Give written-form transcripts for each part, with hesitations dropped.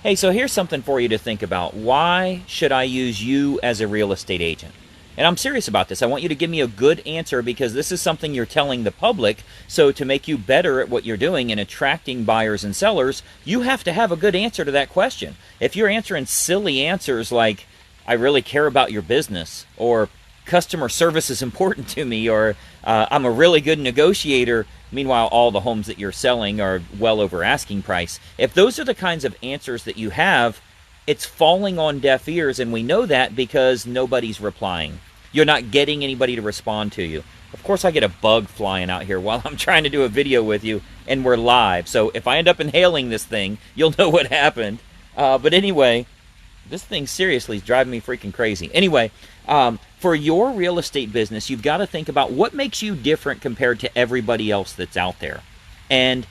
Hey, so here's something for you to think about. Why should I use you as a real estate agent? And I'm serious about this. I want you to give me a good answer because this is something you're telling the public. So to make you better at what you're doing and attracting buyers and sellers, you have to have a good answer to that question. If you're answering silly answers like, I really care about your business, or customer service is important to me, or I'm a really good negotiator, meanwhile all the homes that you're selling are well over asking price. If those are the kinds of answers that you have, it's falling on deaf ears, and we know that because nobody's replying. You're not getting anybody to respond to you. Of course, I get a bug flying out here while I'm trying to do a video with you, and we're live. So if I end up inhaling this thing, you'll know what happened. But anyway, this thing seriously is driving me freaking crazy. Anyway, for your real estate business, you've got to think about what makes you different compared to everybody else that's out there. And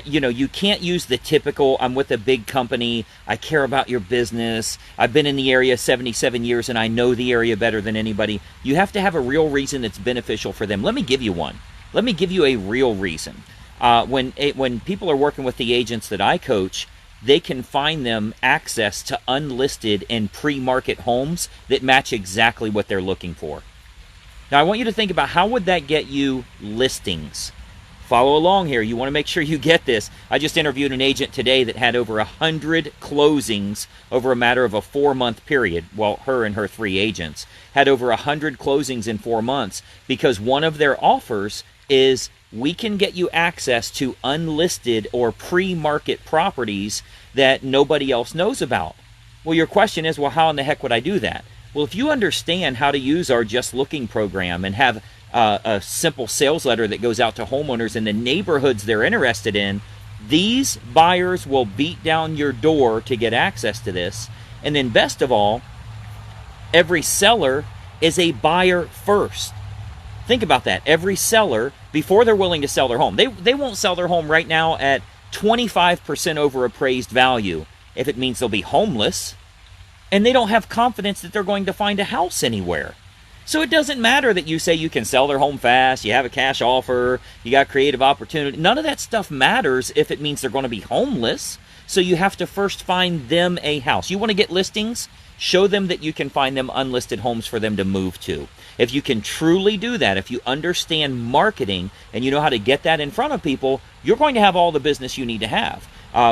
you can't use the typical, I'm with a big company, I care about your business, I've been in the area 77 years and I know the area better than anybody. You have to have a real reason that's beneficial for them. Let me give you one. Let me give you a real reason. When people are working with the agents that I coach, they can find them access to unlisted and pre-market homes that match exactly what they're looking for. Now, I want you to think about how would that get you listings. Follow along here. You want to make sure you get this. I just interviewed an agent today that had over 100 closings over a matter of a 4-month period. Well, her and her 3 agents had over 100 closings in 4 months because one of their offers is we can get you access to unlisted or pre-market properties that nobody else knows about. Well, your question is, well, how in the heck would I do that? Well, if you understand how to use our Just Looking program and have a simple sales letter that goes out to homeowners in the neighborhoods they're interested in, these buyers will beat down your door to get access to this. And then best of all, every seller is a buyer first. Think about that. Every seller, before they're willing to sell their home, they won't sell their home right now at 25% over appraised value if it means they'll be homeless, and they don't have confidence that they're going to find a house anywhere. So it doesn't matter that you say you can sell their home fast, you have a cash offer, you got creative opportunity. None of that stuff matters if it means they're going to be homeless. So you have to first find them a house. You want to get listings? Show them that you can find them unlisted homes for them to move to. If you can truly do that, if you understand marketing and you know how to get that in front of people, you're going to have all the business you need to have.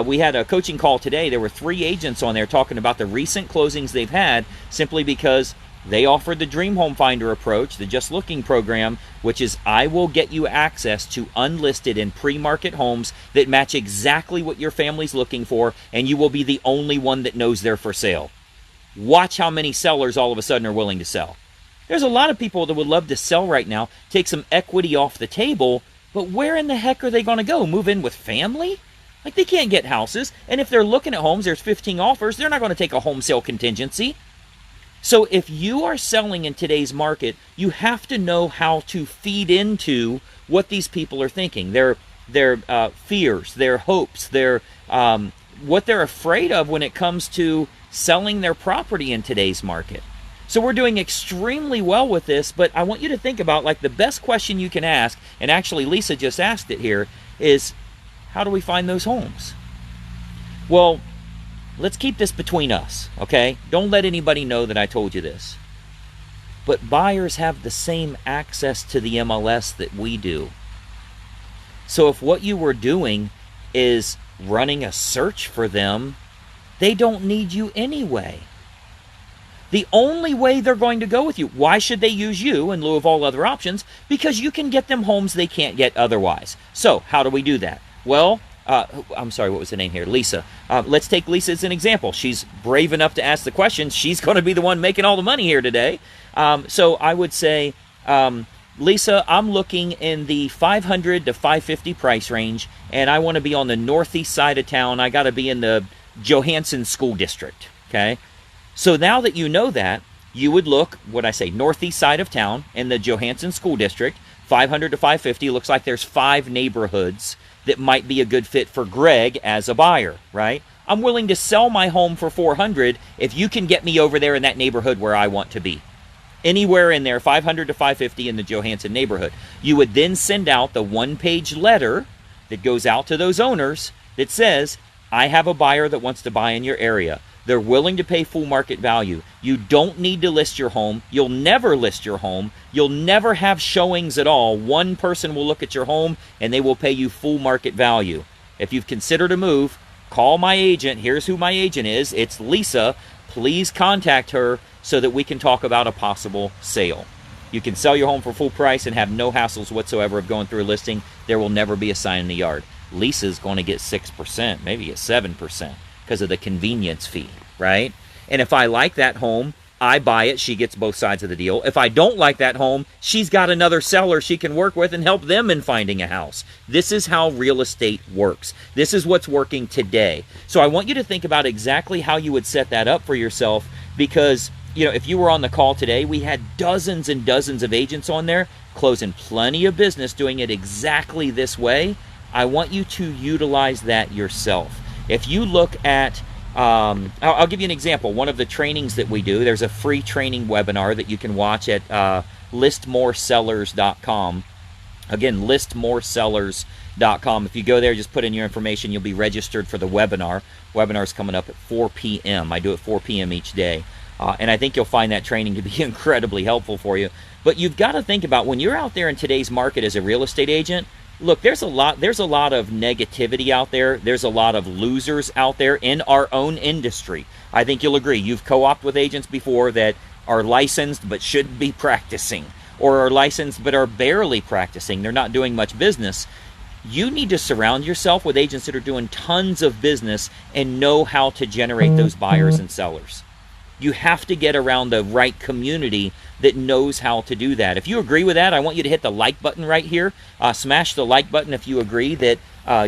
We had a coaching call today. There were 3 agents on there talking about the recent closings they've had simply because they offered the Dream Home Finder approach, the Just Looking program, which is I will get you access to unlisted and pre-market homes that match exactly what your family's looking for, and you will be the only one that knows they're for sale. Watch how many sellers all of a sudden are willing to sell. There's a lot of people that would love to sell right now, take some equity off the table, but where in the heck are they going to go? Move in with family? Like, they can't get houses, and if they're looking at homes, there's 15 offers, they're not going to take a home sale contingency. So if you are selling in today's market, you have to know how to feed into what these people are thinking, their fears, their hopes, their what they're afraid of when it comes to selling their property in today's market. So we're doing extremely well with this, but I want you to think about, like, the best question you can ask, and actually Lisa just asked it here, is how do we find those homes? Well, let's keep this between us, okay? Don't let anybody know that I told you this. But buyers have the same access to the MLS that we do. So if what you were doing is running a search for them, they don't need you anyway. The only way they're going to go with you, why should they use you in lieu of all other options? Because you can get them homes they can't get otherwise. So how do we do that? Well, I'm sorry, what was the name here? Lisa. Let's take Lisa as an example. She's brave enough to ask the question. She's going to be the one making all the money here today. So I would say, Lisa, I'm looking in the $500 to $550 price range, and I want to be on the northeast side of town. I got to be in the Johansson School District, okay? So now that you know that, you would look, what I say, northeast side of town in the Johansson School District, $500 to $550. Looks like there's 5 neighborhoods that might be a good fit for Greg as a buyer, right? I'm willing to sell my home for $400 if you can get me over there in that neighborhood where I want to be. Anywhere in there, $500 to $550 in the Johansson neighborhood. You would then send out the 1-page letter that goes out to those owners that says, I have a buyer that wants to buy in your area. They're willing to pay full market value. You don't need to list your home. You'll never list your home. You'll never have showings at all. One person will look at your home and they will pay you full market value. If you've considered a move, call my agent. Here's who my agent is. It's Lisa. Please contact her so that we can talk about a possible sale. You can sell your home for full price and have no hassles whatsoever of going through a listing. There will never be a sign in the yard. Lisa's going to get 6%, maybe a 7% because of the convenience fee, right? And if I like that home, I buy it. She gets both sides of the deal. If I don't like that home, she's got another seller she can work with and help them in finding a house. This is how real estate works. This is what's working today. So I want you to think about exactly how you would set that up for yourself, because if you were on the call today, we had dozens and dozens of agents on there closing plenty of business doing it exactly this way. I want you to utilize that yourself. If you look at, I'll give you an example. One of the trainings that we do, there's a free training webinar that you can watch at listmoresellers.com. Again, listmoresellers.com. If you go there, just put in your information, you'll be registered for the webinar. Webinar's coming up at 4 p.m. I do it 4 p.m. each day. And I think you'll find that training to be incredibly helpful for you. But you've got to think about when you're out there in today's market as a real estate agent. Look, there's a lot of negativity out there. There's a lot of losers out there in our own industry. I think you'll agree. You've co-opted with agents before that are licensed but shouldn't be practicing, or are licensed but are barely practicing. They're not doing much business. You need to surround yourself with agents that are doing tons of business and know how to generate those buyers and sellers. You have to get around the right community that knows how to do that. If you agree with that, I want you to hit the like button right here. Smash the like button if you agree that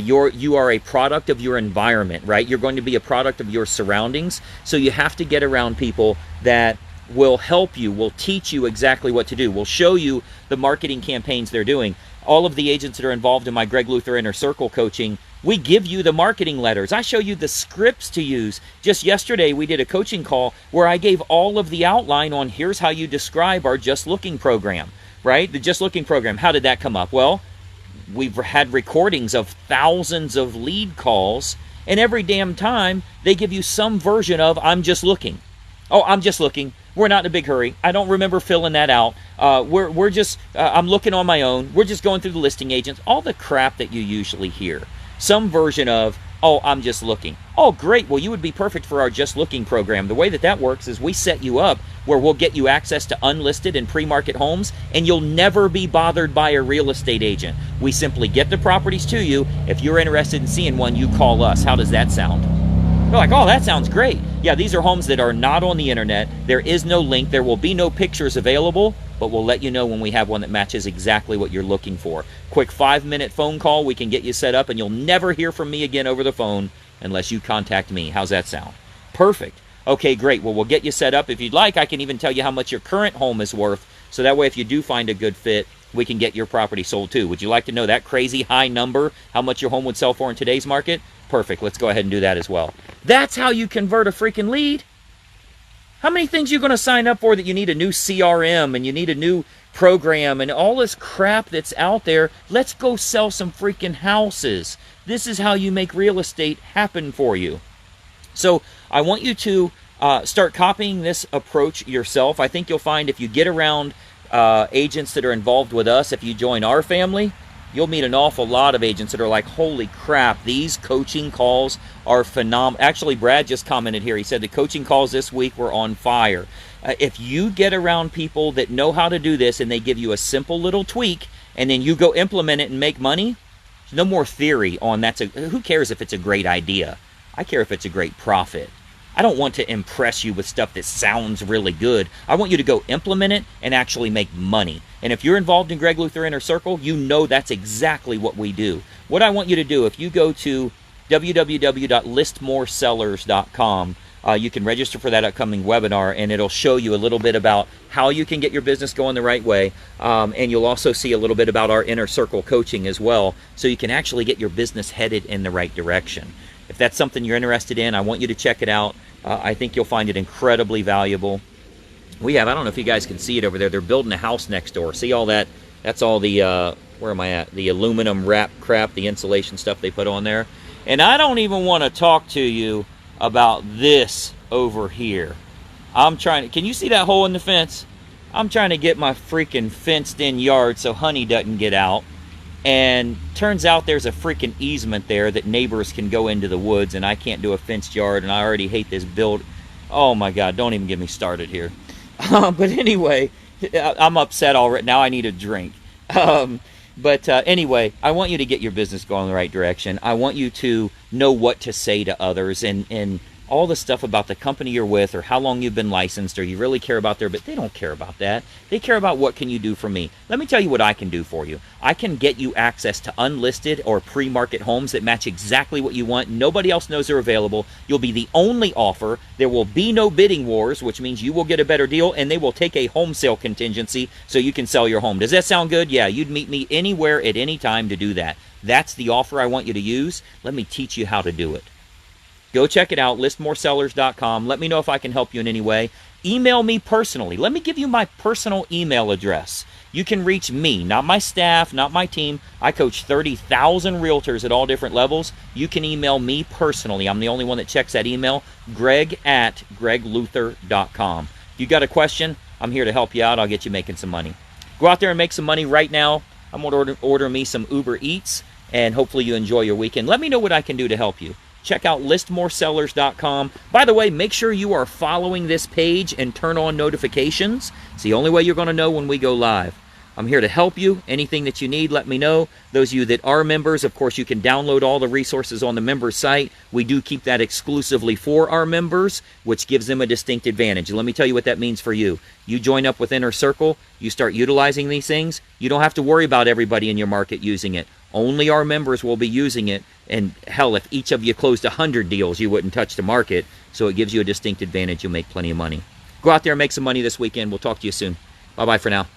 you are a product of your environment, right? You're going to be a product of your surroundings. So you have to get around people that will help you, will teach you exactly what to do, will show you the marketing campaigns they're doing. All of the agents that are involved in my Greg Luther Inner Circle coaching, we give you the marketing letters. I show you the scripts to use. Just yesterday, we did a coaching call where I gave all of the outline on here's how you describe our Just Looking program, right? The Just Looking program. How did that come up? Well, we've had recordings of thousands of lead calls, and every damn time they give you some version of I'm just looking. Oh, I'm just looking. We're not in a big hurry. I don't remember filling that out. We're just, I'm looking on my own. We're just going through the listing agents. All the crap that you usually hear. Some version of, oh, I'm just looking. Oh, great. Well, you would be perfect for our Just Looking program. The way that works is we set you up where we'll get you access to unlisted and pre-market homes, and you'll never be bothered by a real estate agent. We simply get the properties to you. If you're interested in seeing one, you call us. How does that sound? They're like, oh, that sounds great. Yeah, these are homes that are not on the internet. There is no link. There will be no pictures available, but we'll let you know when we have one that matches exactly what you're looking for. Quick 5-minute phone call. We can get you set up, and you'll never hear from me again over the phone unless you contact me. How's that sound? Perfect. Okay, great. Well, we'll get you set up. If you'd like, I can even tell you how much your current home is worth, so that way if you do find a good fit, we can get your property sold too. Would you like to know that crazy high number, how much your home would sell for in today's market? Perfect. Let's go ahead and do that as well. That's how you convert a freaking lead. How many things are you going to sign up for that you need a new CRM and you need a new program and all this crap that's out there? Let's go sell some freaking houses. This is how you make real estate happen for you. So I want you to start copying this approach yourself. I think you'll find if you get around agents that are involved with us, if you join our family, you'll meet an awful lot of agents that are like, holy crap, these coaching calls are phenomenal. Actually, Brad just commented here. He said the coaching calls this week were on fire. If you get around people that know how to do this and they give you a simple little tweak and then you go implement it and make money, no more theory on who cares if it's a great idea? I care if it's a great profit. I don't want to impress you with stuff that sounds really good. I want you to go implement it and actually make money. And if you're involved in Greg Luther Inner Circle, you know that's exactly what we do. What I want you to do, if you go to www.listmoresellers.com, you can register for that upcoming webinar, and it'll show you a little bit about how you can get your business going the right way. And you'll also see a little bit about our Inner Circle coaching as well, so you can actually get your business headed in the right direction. If that's something you're interested in, I want you to check it out. I think you'll find it incredibly valuable. I don't know if you guys can see it over there. They're building a house next door. See all that? That's all the, where am I at? The aluminum wrap crap, the insulation stuff they put on there. And I don't even want to talk to you about this over here. Can you see that hole in the fence? I'm trying to get my freaking fenced in yard so honey doesn't get out. And turns out there's a freaking easement there that neighbors can go into the woods, and I can't do a fenced yard, and I already hate this build. Oh my God, don't even get me started here. But anyway, I'm upset already. Now I need a drink. Anyway, I want you to get your business going in the right direction. I want you to know what to say to others, and all the stuff about the company you're with or how long you've been licensed or you really care about but they don't care about that. They care about what can you do for me. Let me tell you what I can do for you. I can get you access to unlisted or pre-market homes that match exactly what you want. Nobody else knows they're available. You'll be the only offer. There will be no bidding wars, which means you will get a better deal, and they will take a home sale contingency so you can sell your home. Does that sound good? Yeah, you'd meet me anywhere at any time to do that. That's the offer I want you to use. Let me teach you how to do it. Go check it out, listmoresellers.com. Let me know if I can help you in any way. Email me personally. Let me give you my personal email address. You can reach me, not my staff, not my team. I coach 30,000 realtors at all different levels. You can email me personally. I'm the only one that checks that email, greg@gregluther.com. If you got a question, I'm here to help you out. I'll get you making some money. Go out there and make some money right now. I'm going to order me some Uber Eats, and hopefully you enjoy your weekend. Let me know what I can do to help you. Check out listmoresellers.com. By the way, make sure you are following this page and turn on notifications. It's the only way you're going to know when we go live. I'm here to help you. Anything that you need, let me know. Those of you that are members, of course, you can download all the resources on the members site. We do keep that exclusively for our members, which gives them a distinct advantage. Let me tell you what that means for you. You join up with Inner Circle, you start utilizing these things, you don't have to worry about everybody in your market using it. Only our members will be using it. And hell, if each of you closed 100 deals, you wouldn't touch the market. So it gives you a distinct advantage. You'll make plenty of money. Go out there and make some money this weekend. We'll talk to you soon. Bye-bye for now.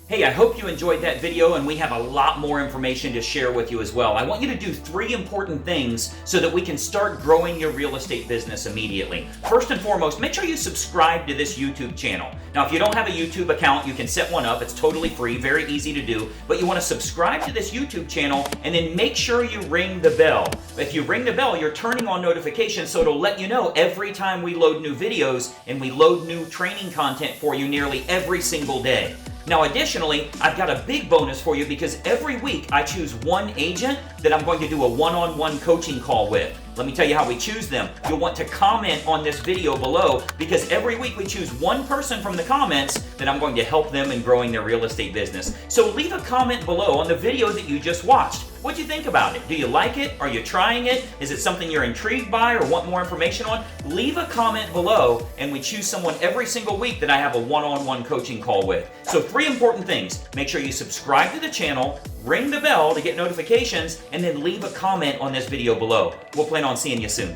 Hey, I hope you enjoyed that video, and we have a lot more information to share with you as well. I want you to do 3 important things so that we can start growing your real estate business immediately. First and foremost, make sure you subscribe to this YouTube channel. Now, if you don't have a YouTube account, you can set one up. It's totally free, very easy to do. But you want to subscribe to this YouTube channel, and then make sure you ring the bell. If you ring the bell, you're turning on notifications, so it'll let you know every time we load new videos, and we load new training content for you nearly every single day. Now, additionally, I've got a big bonus for you because every week I choose one agent that I'm going to do a one-on-one coaching call with. Let me tell you how we choose them. You'll want to comment on this video below because every week we choose one person from the comments that I'm going to help them in growing their real estate business. So leave a comment below on the video that you just watched. What'd you think about it? Do you like it? Are you trying it? Is it something you're intrigued by or want more information on? Leave a comment below, and we choose someone every single week that I have a one-on-one coaching call with. So 3 important things. Make sure you subscribe to the channel, ring the bell to get notifications, and then leave a comment on this video below. We'll plan on seeing you soon.